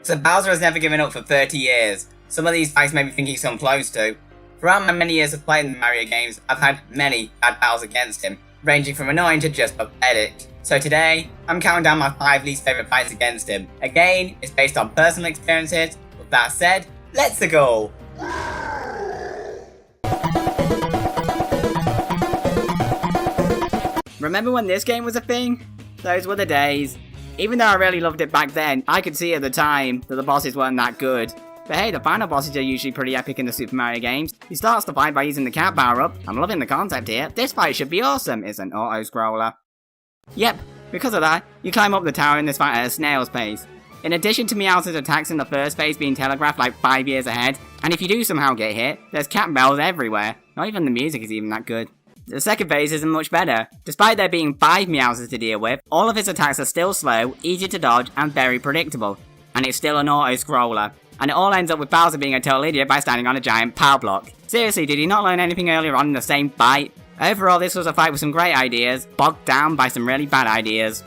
So Bowser has never given up for 30 years. Some of these fights made me think he's come close to. Throughout my many years of playing the Mario games, I've had many bad battles against him, ranging from annoying to just pathetic. So today, I'm counting down my 5 least favourite fights against him. Again, it's based on personal experiences. With that said, let's go! Remember when this game was a thing? Those were the days. Even though I really loved it back then, I could see at the time that the bosses weren't that good. But hey, the final bosses are usually pretty epic in the Super Mario games. He starts the fight by using the cat power-up. I'm loving the concept here. This fight should be awesome. It's an auto-scroller. Yep, because of that, you climb up the tower in this fight at a snail's pace. In addition to Meowth's attacks in the first phase being telegraphed like 5 years ahead, and if you do somehow get hit, there's cat bells everywhere. Not even the music is even that good. The second phase isn't much better. Despite there being 5 Meowths to deal with, all of his attacks are still slow, easy to dodge, and very predictable. And it's still an auto-scroller. And it all ends up with Bowser being a total idiot by standing on a giant power block. Seriously, did he not learn anything earlier on in the same fight? Overall, this was a fight with some great ideas, bogged down by some really bad ideas.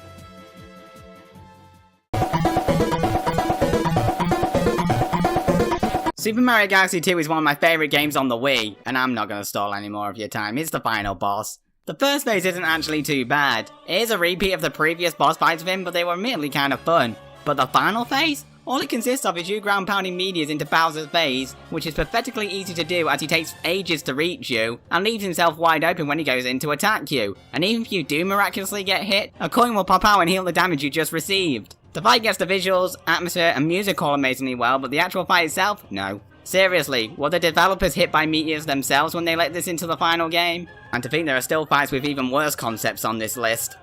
Super Mario Galaxy 2 is one of my favourite games on the Wii, and I'm not going to stall any more of your time. It's the final boss. The first phase isn't actually too bad. It is a repeat of the previous boss fights with him, but they were admittedly kind of fun. But the final phase? All it consists of is you ground-pounding meteors into Bowser's face, which is pathetically easy to do as he takes ages to reach you, and leaves himself wide open when he goes in to attack you. And even if you do miraculously get hit, a coin will pop out and heal the damage you just received. The fight gets the visuals, atmosphere, and music all amazingly well, but the actual fight itself? No. Seriously, were the developers hit by meteors themselves when they let this into the final game? And to think there are still fights with even worse concepts on this list.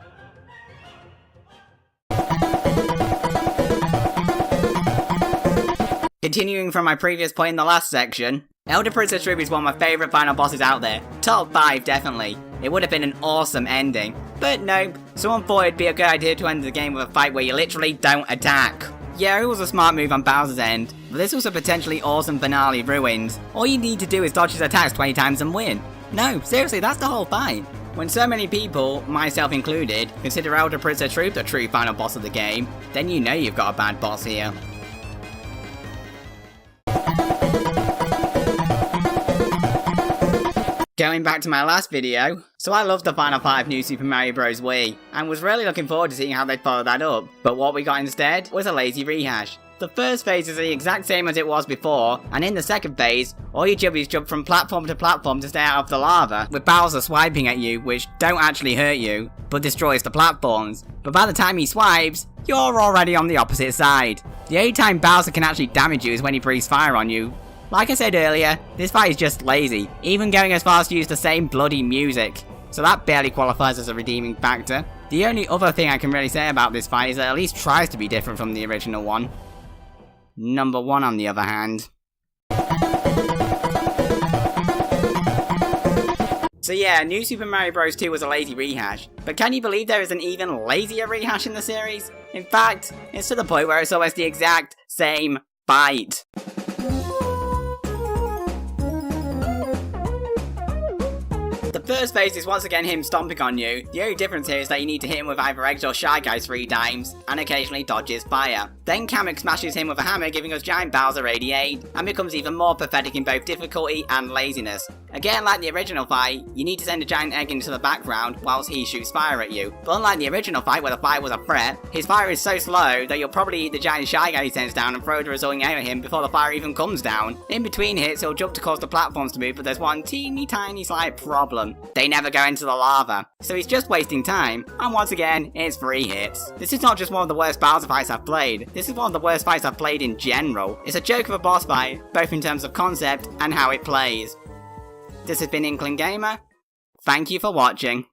Continuing from my previous point in the last section, Elder Princess Ruby is one of my favourite final bosses out there. Top 5 definitely. It would have been an awesome ending. But nope, someone thought it'd be a good idea to end the game with a fight where you literally don't attack. Yeah, it was a smart move on Bowser's end, but this was a potentially awesome finale ruined. All you need to do is dodge his attacks 20 times and win. No, seriously, that's the whole fight. When so many people, myself included, consider Elder Princess Ruby the true final boss of the game, then you know you've got a bad boss here. Going back to my last video, so I loved the final fight of New Super Mario Bros. Wii, and was really looking forward to seeing how they'd follow that up, but what we got instead was a lazy rehash. The first phase is the exact same as it was before, and in the second phase, all you do is jump from platform to platform to stay out of the lava, with Bowser swiping at you, which don't actually hurt you, but destroys the platforms. But by the time he swipes, you're already on the opposite side. The only time Bowser can actually damage you is when he breathes fire on you. Like I said earlier, this fight is just lazy, even going as far as to use the same bloody music, so that barely qualifies as a redeeming factor. The only other thing I can really say about this fight is that it at least tries to be different from the original one. Number 1 on the other hand. So yeah, New Super Mario Bros. 2 was a lazy rehash, but can you believe there is an even lazier rehash in the series? In fact, it's to the point where it's almost the exact same fight. The first phase is once again him stomping on you. The only difference here is that you need to hit him with either eggs or Shy Guys 3 times, and occasionally dodges fire. Then Kamek smashes him with a hammer, giving us Giant Bowser 88, and becomes even more pathetic in both difficulty and laziness. Again, like the original fight, you need to send a giant egg into the background whilst he shoots fire at you. But unlike the original fight where the fire was a threat, his fire is so slow that you'll probably eat the giant Shy Guy he sends down and throw the resulting egg at him before the fire even comes down. In between hits, he'll jump to cause the platforms to move, but there's one teeny tiny slight problem. They never go into the lava. So he's just wasting time, and once again, it's 3 hits. This is not just one of the worst Bowser fights I've played, this is one of the worst fights I've played in general. It's a joke of a boss fight, both in terms of concept and how it plays. This has been Inkling Gamer. Thank you for watching.